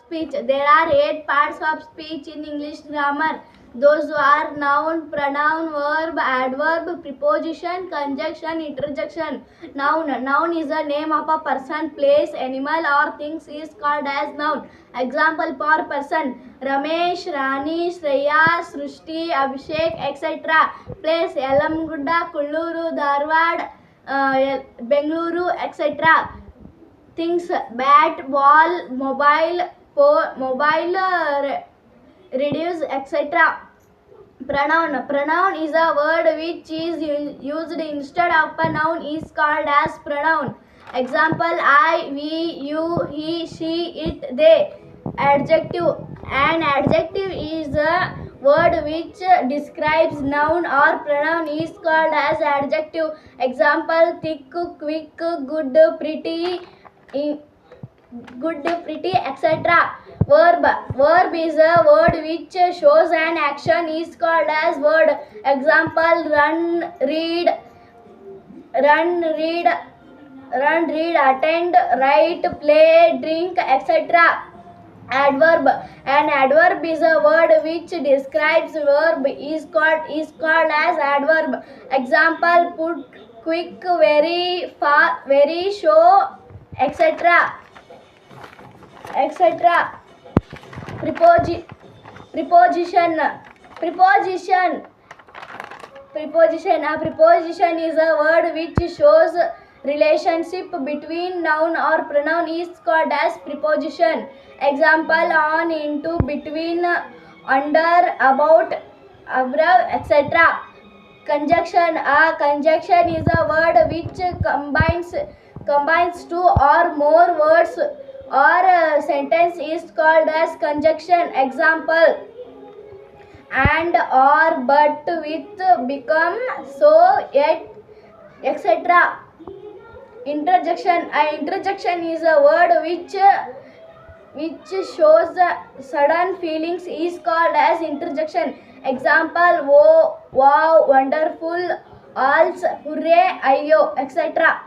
speech. There are 8 parts of speech in English grammar. Those are noun, pronoun, verb, adverb, preposition, conjunction, interjection. Noun is the name of a person, place, animal or things is called as noun. Example for person: Ramesh, Rani, Shreya, Srushti, Abhishek, etc. Place: Yalamgudda, Kulluru, Dharwad, Bengaluru, etc. Things: bat, ball, mobile, reduce, etc. Pronoun is a word which is used instead of a noun is called as pronoun. Example: I, we, you, he, she, it, they. Adjective: an adjective is a word which describes noun or pronoun is called as adjective. Example: thick, quick, good, pretty, etc. Verb is a word which shows an action is called as word. Example: run, read, attend, write, play, drink, etc. Adverb: an adverb is a word which describes verb is called as adverb. Example: put, quick, very, far, very, show, etc. Preposition. A preposition is a word which shows relationship between noun or pronoun is called as preposition. Example: on, into, between, under, about, above, etc. Conjunction. A conjunction is a word which combines two or more words or a sentence is called as conjunction. Example: and, or, but, with, become, so, yet, etc. Interjection. An interjection is a word which shows sudden feelings is called as interjection. Example: oh, wow, wonderful, alls, hooray, ayyo, etc.